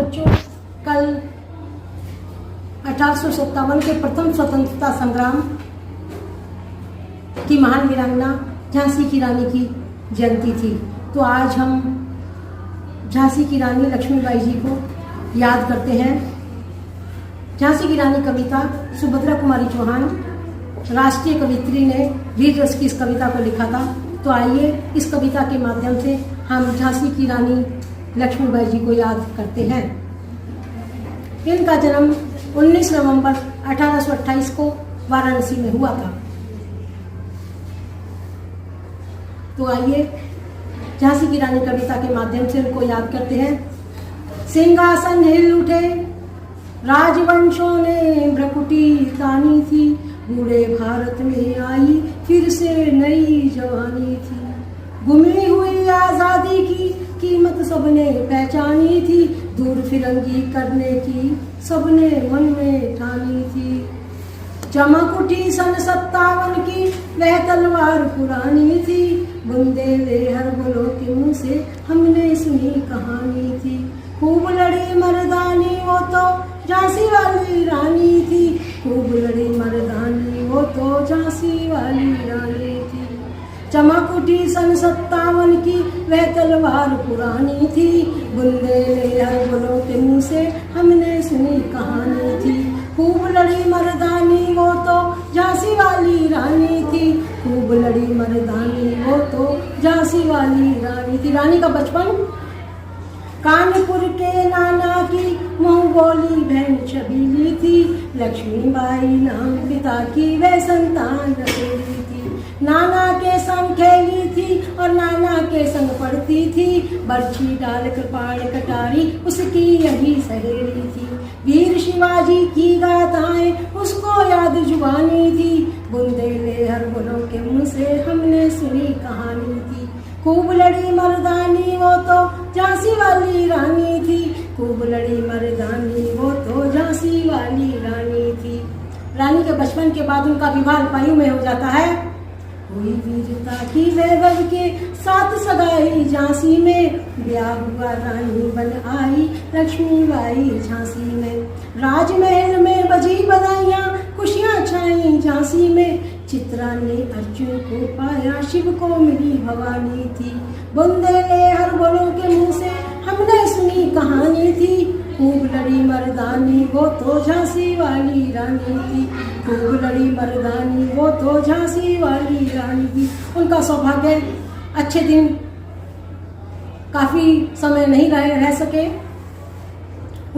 बच्चों, कल 1857 के प्रथम स्वतंत्रता संग्राम की महान वीरांगना झांसी की रानी की जयंती थी। तो आज हम झांसी की रानी लक्ष्मीबाई जी को याद करते हैं। झांसी की रानी कविता सुभद्रा कुमारी चौहान राष्ट्रीय कवित्री ने वीर रस की इस कविता को लिखा था। तो आइए इस कविता के माध्यम से हम झांसी की रानी लक्ष्मीबाई जी को याद करते हैं। इनका जन्म 19 नवंबर 1828 को वाराणसी में हुआ था। तो आइए झांसी की रानी कविता के माध्यम से उनको याद करते हैं। सिंहासन हिल उठे, राजवंशों ने भ्रकुटी तानी थी, बूढ़े भारत में आई फिर से नई जवानी थी। गुमी हुई आजादी की कीमत सबने पहचानी थी, दूर फिरंगी करने की सबने मन में ठानी थी। चमक उठी सन 57 की वह तलवार पुरानी थी, बुंदेले हर बोलो के मुंह से हमने सुनी कहानी थी। खूब लड़ी मर्दानी वो तो झांसी वाली रानी थी, खूब लड़ी मर्दानी वो तो झांसी वाली रानी थी। चमक उठी सन 57 की वह तलवार पुरानी थी, बुंदेले हर बोलो के मुंह से हमने सुनी कहानी थी। खूब लड़ी मर्दानी वो तो झांसी वाली रानी थी, खूब लड़ी मर्दानी वो तो झांसी वाली रानी थी। रानी का बचपन कानपुर के नाना की मुँह बोली बहन छबीली थी, लक्ष्मीबाई नाम पिता की वह संतान रखेली थी। नाना के संग खेली थी और नाना के संग पढ़ती थी, बर्छी डाल कृपाण कटारी उसकी यही सहेली थी। वीर शिवाजी की गाथाएं उसको याद जुबानी थी, बुंदेले हर बोलों के मुंह से हमने सुनी कहानी थी। खूब लड़ी मर्दानी वो तो झांसी वाली रानी थी, खूब लड़ी मर्दानी वो तो झांसी वाली रानी थी। रानी के बचपन के बाद उनका विवाह पायु में हो जाता है। हुई वीरता की वैभव के साथ सगाई झांसी में, ब्याह हुआ रानी बन आई लक्ष्मीबाई झांसी में। राजमहल में बजी बधाइयाँ खुशियाँ छाई झांसी में, चित्रा ने अर्जुन को पाया शिव को मिली भवानी थी। बुंदेले हर बोलों के मुंह से हमने सुनी कहानी थी, खूब लड़ी मर्दानी वो तो झांसी वाली रानी थी, खूब लड़ी मर्दानी वो तो झांसी वाली रानी थी। उनका सौभाग्य अच्छे दिन काफी समय नहीं रह सके।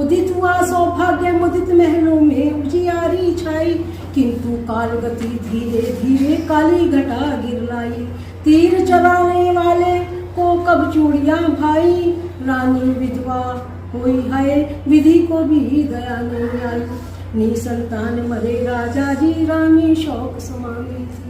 उदित हुआ सौभाग्य मुदित महलों में उजियारी छाई, किंतु काल गति धीरे धीरे काली घटा गिर लाई। तीर चलाने वाले को कब चूड़ियां भाई, रानी विधवा हुई है विधि को भी दया नहीं आई। निसंतान मरे राजा जी रानी शौक समानी थी,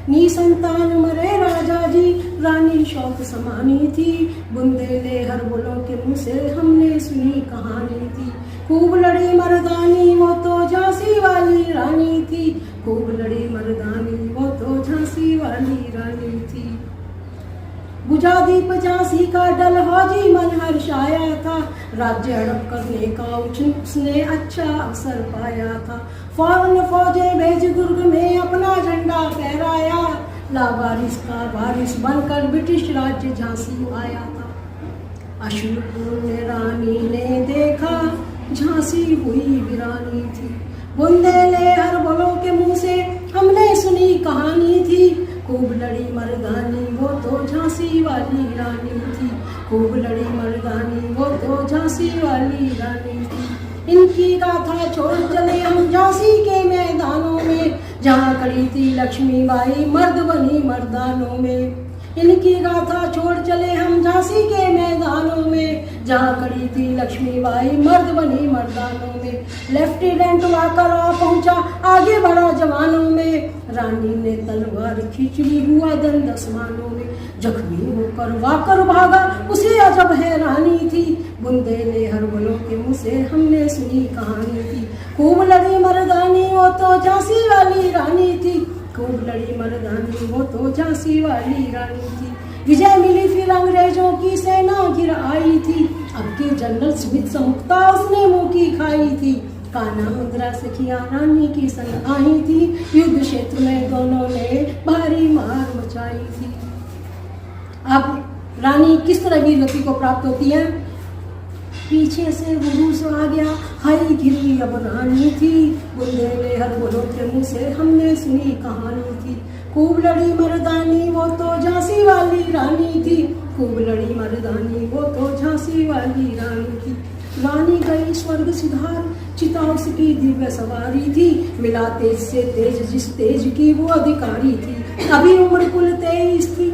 निसंतान मरे राजा जी रानी शौक समानी थी। बुंदेले हर बोलों के मुंह से हमने सुनी कहानी थी, खूब लड़ी मर्दानी वो तो झांसी वाली रानी थी, खूब लड़ी मर्दानी वो तो झांसी वाली रानी थी। बुझा दीप झांसी का डल हाजी मन हर्षाया था, राज्य हड़प करने का उसने अच्छा अवसर पाया था। फौरन फौजे भेज दुर्ग में अपना झंडा फहराया, लावारिस का वारिस बनकर ब्रिटिश राज्य झांसी आया था। अश्रुपूर्ण रानी ने देखा झांसी हुई वीरानी थी, बुंदेले हर बोलों के मुंह से हमने सुनी कहानी थी। खूब लड़ी मर्दानी वो तो झांसी वाली रानी थी, खूब लड़ी मर्दानी वो तो झांसी वाली रानी थी। इनकी गाथा छोड़ चले हम झांसी के मैदानों में, जहाँ खड़ी थी लक्ष्मीबाई मर्द बनी मर्दानों में। इनकी गाथा छोड़ चले हम झांसी के मैदानों में, जहाँ खड़ी थी लक्ष्मीबाई मर्द बनी मर्दानों में। लेफ्टिनेंट वाकर आ पहुंचा आगे बढ़ा जवानों में, रानी ने तलवार खींच ली हुआ दंड आसमानों में। जख्मी होकर वाकर भागा उसे अजब हैरानी थी, बुंदेले हर बोलों के मुंह से हमने सुनी कहानी थी। खूब लड़ी मर्दानी वो तो झांसी वाली रानी थी, खूब लड़ी मर्दानी वो तो झांसी वाली रानी थी। विजय मिली फिर अंग्रेजों की सेना घिर आई थी, अब की जनरल स्मिथ से मुक्ता उसने मुंह की खाई थी। कान्हा मुद्रा सखिया रानी की संग आई थी। युद्ध क्षेत्र में दोनों ने भारी मार मचाई थी। अब रानी किस तरह वीरगति को प्राप्त होती है? पीछे से हुरूस आ गया, हाय गिरी अब रानी थी। बुंदेले हर बोलो के मुँह से हमने सुनी कहानी थी। खूब लड़ी मर्दानी वो तो झांसी वाली रानी थी। खूब लड़ी मर्दानी वो तो झांसी वाली रानी थी। रानी गई स्वर्ग सिधार, चिता उसकी दिव्य सवारी थी। मिला तेज से तेज जिस तेज की वो अधिकारी थी। अभी उम्र कुल 23 थी,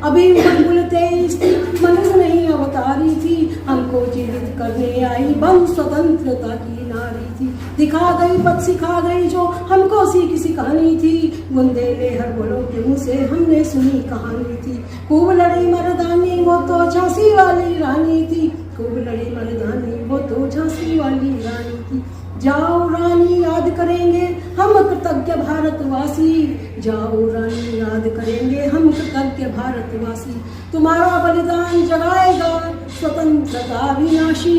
अभी उम्र कुल 23 थी। मनुष्य नहीं अवतारी थी। हमको जीवित करने आई बम स्वतंत्रता की नारी थी। दिखा गई पद सिखा गई जो हमको सीख सिखानी थी। बुंदेले हर बोलो के मुँह से हमने सुनी कहानी थी। खूब लड़ी मर्दानी वो तो झांसी वाली रानी थी। खूब लड़ी मर्दानी वो तो झांसी वाली रानी थी। जाओ रानी याद करेंगे हम कृतज्ञ भारतवासी। जाओ रानी याद करेंगे हम कृतज्ञ भारतवासी। तुम्हारा बलिदान जगाएगा स्वतंत्रता विनाशी।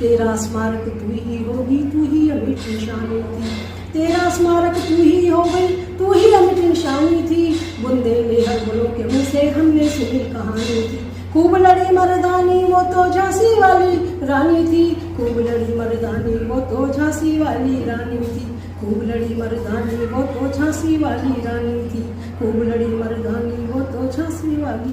तेरा स्मारक तू ही होगी, तू ही अमिट निशानी थी। तेरा स्मारक तू ही हो गई, तू ही अमिट निशानी थी। बुंदेले हर बोलो के मुँह से हमने सुनी कहानी थी। खूब लड़ी मर्दानी वो तो झांसी वाली रानी थी। खूब लड़ी मर्दानी वो तो झांसी वाली रानी थी। खूब लड़ी मर्दानी वो तो झांसी वाली रानी थी। खूब लड़ी मर्दानी वो तो झांसी वाली